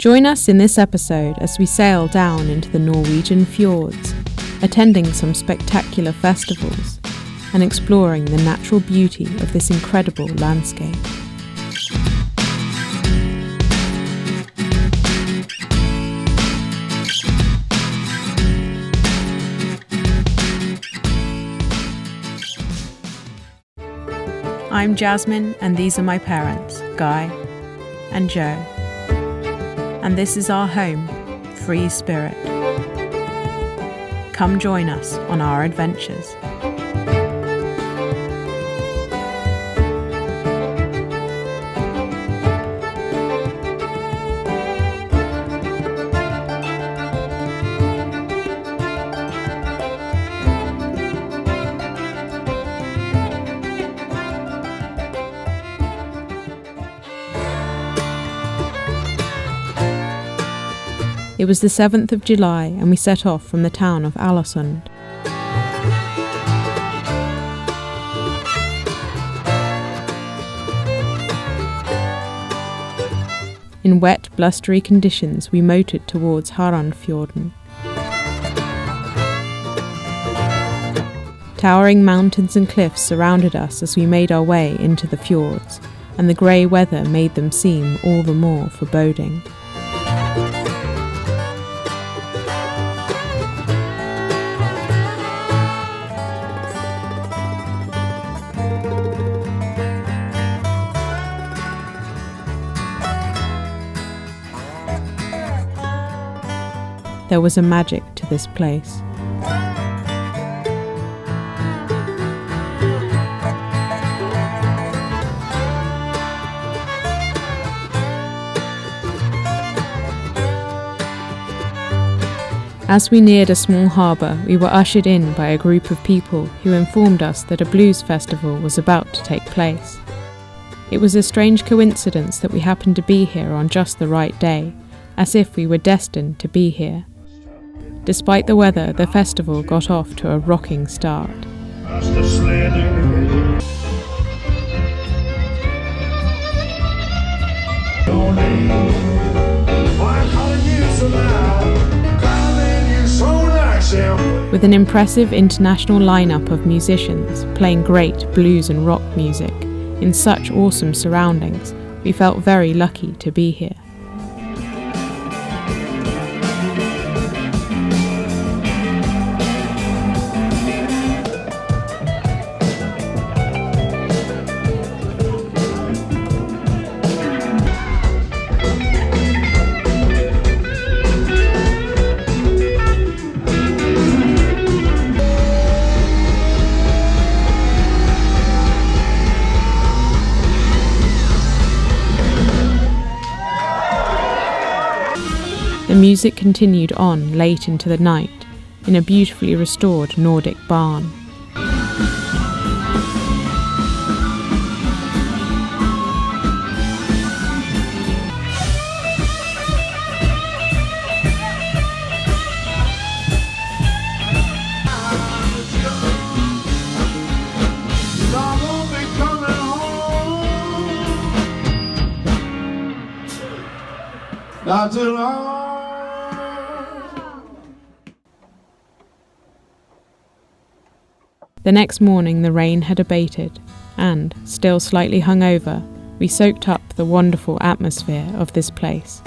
Join us in this episode as we sail down into the Norwegian fjords, attending some spectacular festivals and exploring the natural beauty of this incredible landscape. I'm Jasmine, and these are my parents, Guy and Joe. And this is our home, Free Spirit. Come join us on our adventures. It was the 7th of July and we set off from the town of Ålesund. In wet, blustery conditions we motored towards Fjorden. Towering mountains and cliffs surrounded us as we made our way into the fjords, and the grey weather made them seem all the more foreboding. There was a magic to this place. As we neared a small harbour, we were ushered in by a group of people who informed us that a blues festival was about to take place. It was a strange coincidence that we happened to be here on just the right day, as if we were destined to be here. Despite the weather, the festival got off to a rocking start. With an impressive international lineup of musicians playing great blues and rock music in such awesome surroundings, we felt very lucky to be here. The music continued on late into the night in a beautifully restored Nordic barn. Not too long. The next morning the rain had abated, and, still slightly hungover, we soaked up the wonderful atmosphere of this place.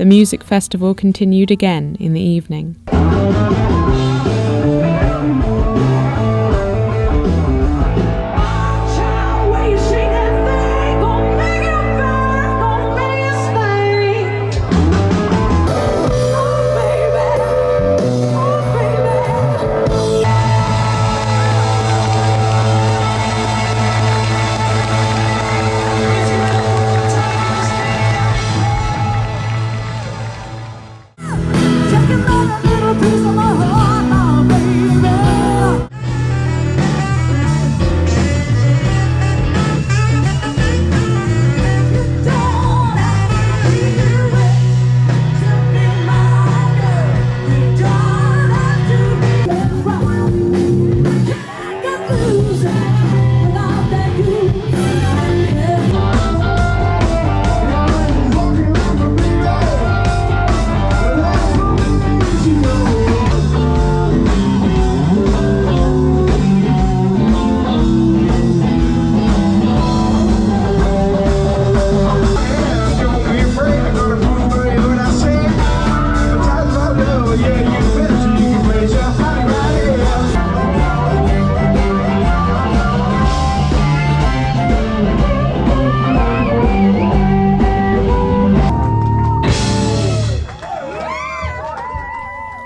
The music festival continued again in the evening.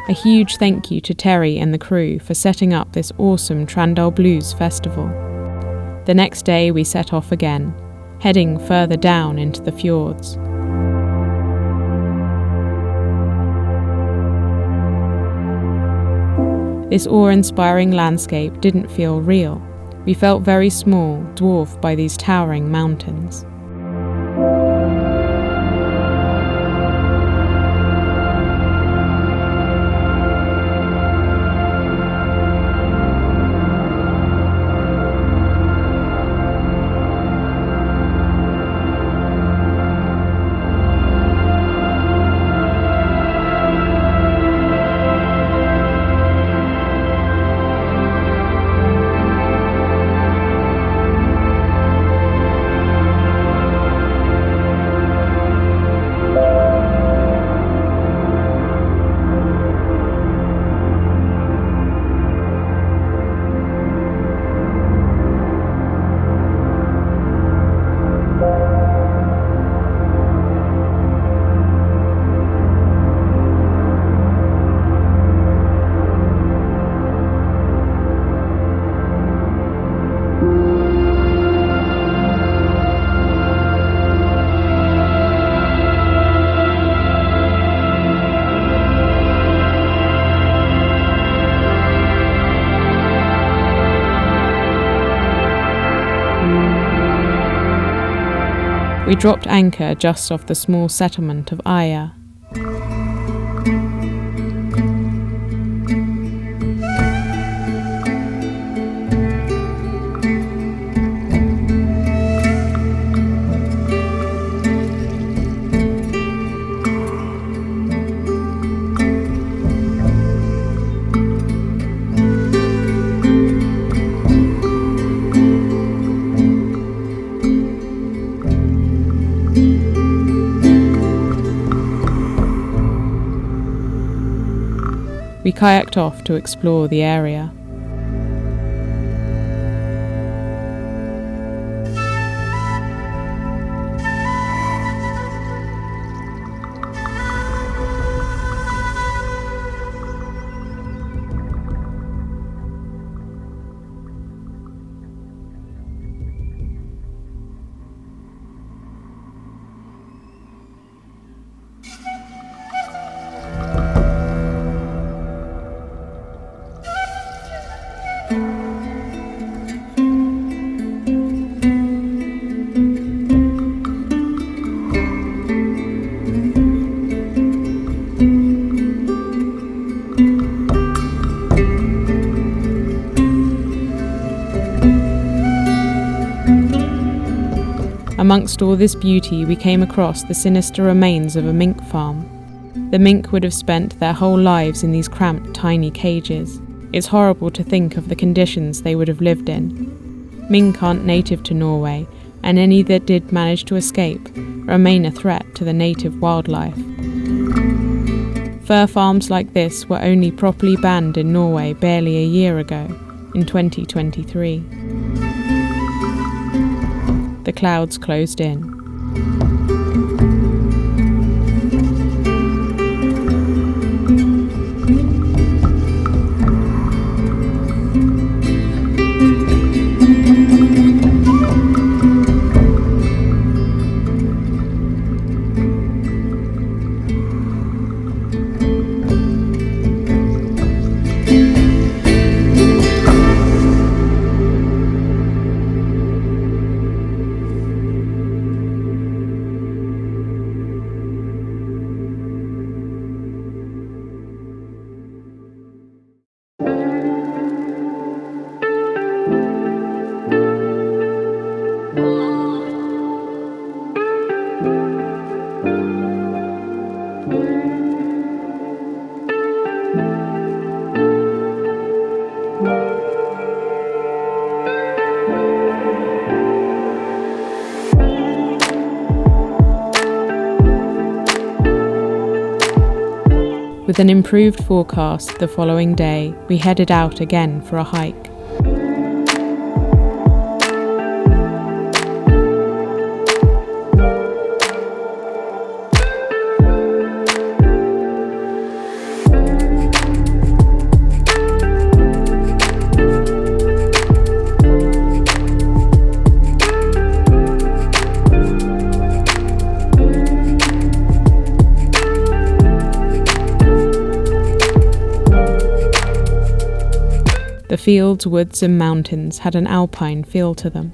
A huge thank you to Terry and the crew for setting up this awesome Trandal Blues festival. The next day we set off again, heading further down into the fjords. This awe-inspiring landscape didn't feel real. We felt very small, dwarfed by these towering mountains. We dropped anchor just off the small settlement of Aya. We kayaked off to explore the area. Amongst all this beauty, we came across the sinister remains of a mink farm. The mink would have spent their whole lives in these cramped, tiny cages. It's horrible to think of the conditions they would have lived in. Mink aren't native to Norway, and any that did manage to escape remain a threat to the native wildlife. Fur farms like this were only properly banned in Norway barely a year ago, in 2023. The clouds closed in. With an improved forecast the following day, we headed out again for a hike. The fields, woods and mountains had an alpine feel to them.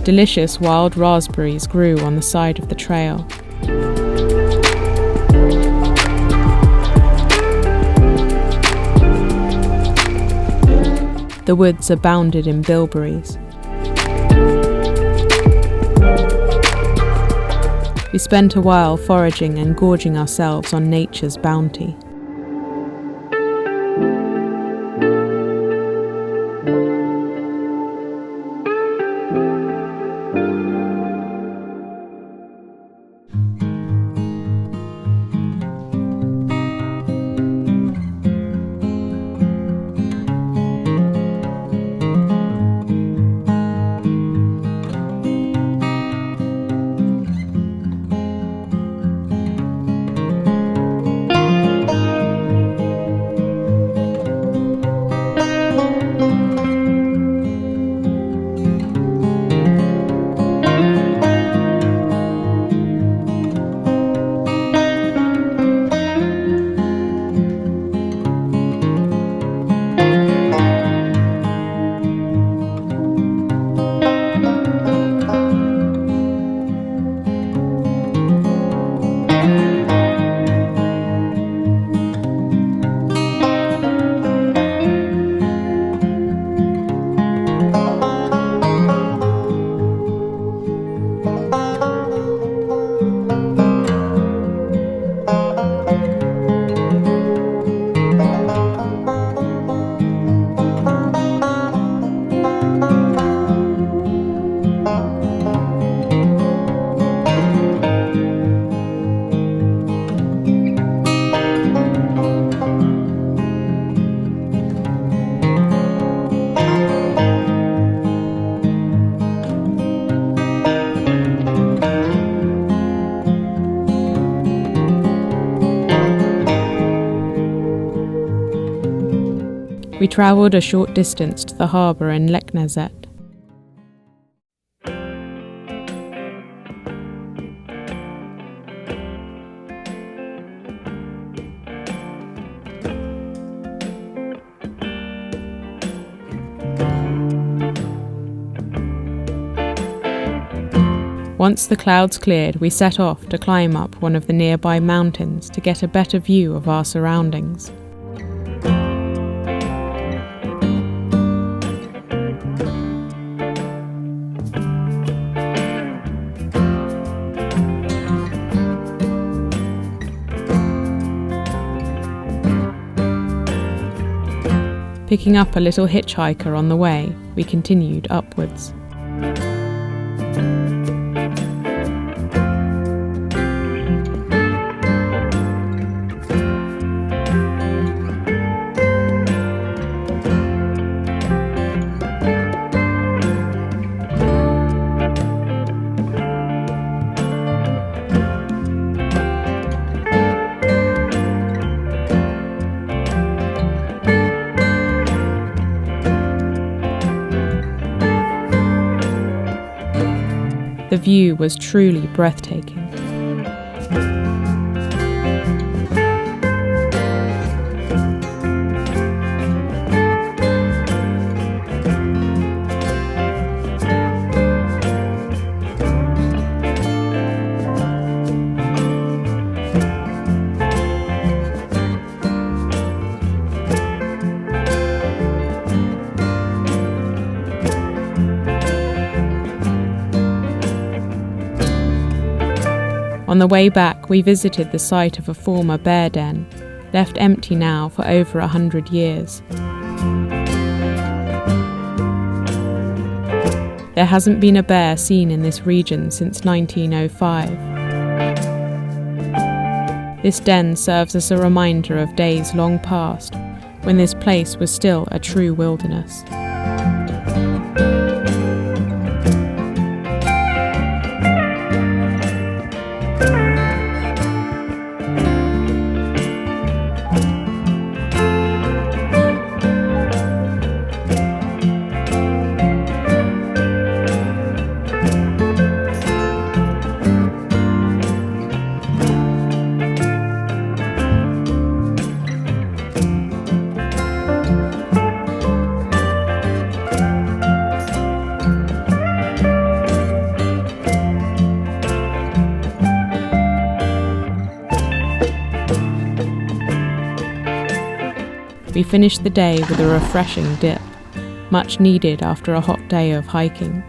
Delicious wild raspberries grew on the side of the trail. The woods abounded in bilberries. We spent a while foraging and gorging ourselves on nature's bounty. We travelled a short distance to the harbour in Lekneset. Once the clouds cleared, we set off to climb up one of the nearby mountains to get a better view of our surroundings. Picking up a little hitchhiker on the way, we continued upwards. The view was truly breathtaking. On the way back, we visited the site of a former bear den, left empty now for over 100 years. There hasn't been a bear seen in this region since 1905. This den serves as a reminder of days long past, when this place was still a true wilderness. We finished the day with a refreshing dip, much needed after a hot day of hiking.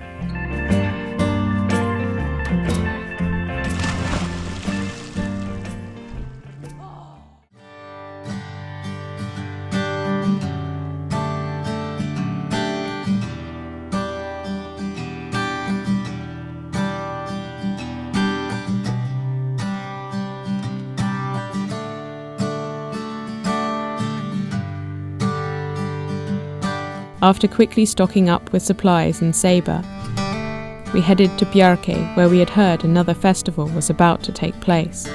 After quickly stocking up with supplies in Saber, we headed to Bjarkey, where we had heard another festival was about to take place.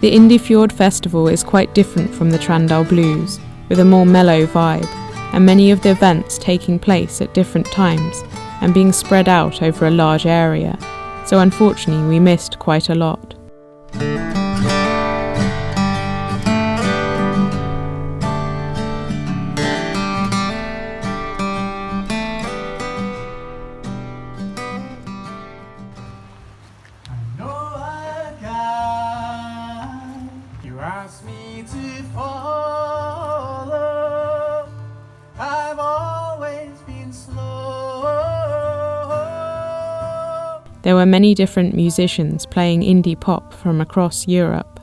The Indiefjord festival is quite different from the Trandal Blues, with a more mellow vibe, and many of the events taking place at different times and being spread out over a large area, so unfortunately we missed quite a lot. Ask me to follow. I've always been slow. There were many different musicians playing indie pop from across Europe,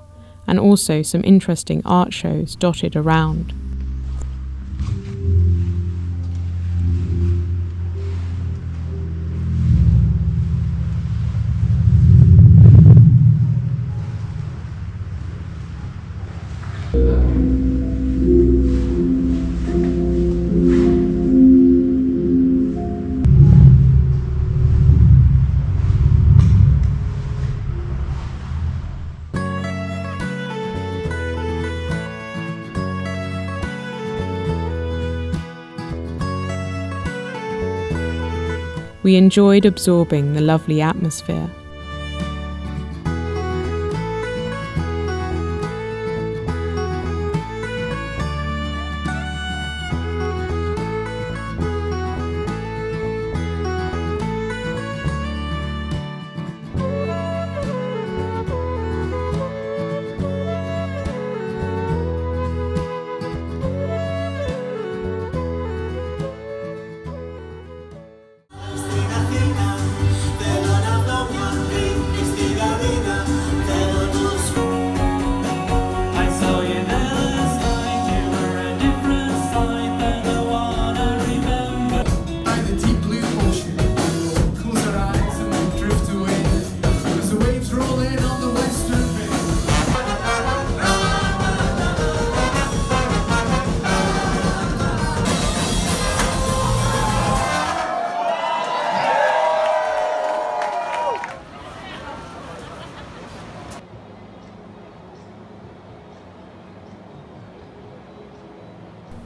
and also some interesting art shows dotted around. We enjoyed absorbing the lovely atmosphere.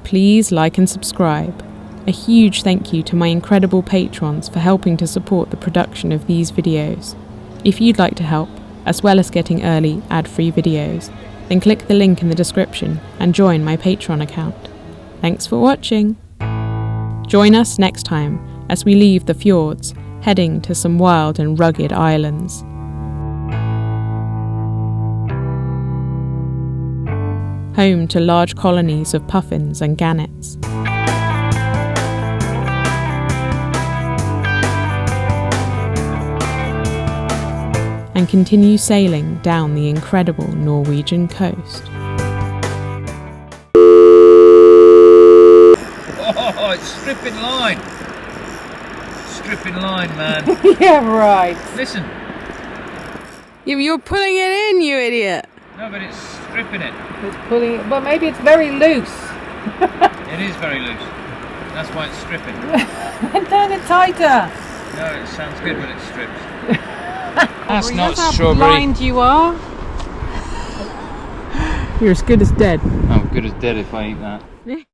Please like and subscribe. A huge thank you to my incredible patrons for helping to support the production of these videos. If you'd like to help, as well as getting early, ad-free videos, then click the link in the description and join my Patreon account. Thanks for watching! Join us next time as we leave the fjords, heading to some wild and rugged islands. Home to large colonies of puffins and gannets. And continue sailing down the incredible Norwegian coast. Oh, it's stripping line. Stripping line, man. Yeah, right. Listen. Yeah, you're pulling it in, you idiot! No, but it's stripping it. It's pulling it, but maybe it's very loose. It is very loose. That's why it's stripping. Turn it tighter. No, it sounds good when it strips. That's Well, not that's how strawberry. blind you are. You're as good as dead. I'm good as dead if I eat that.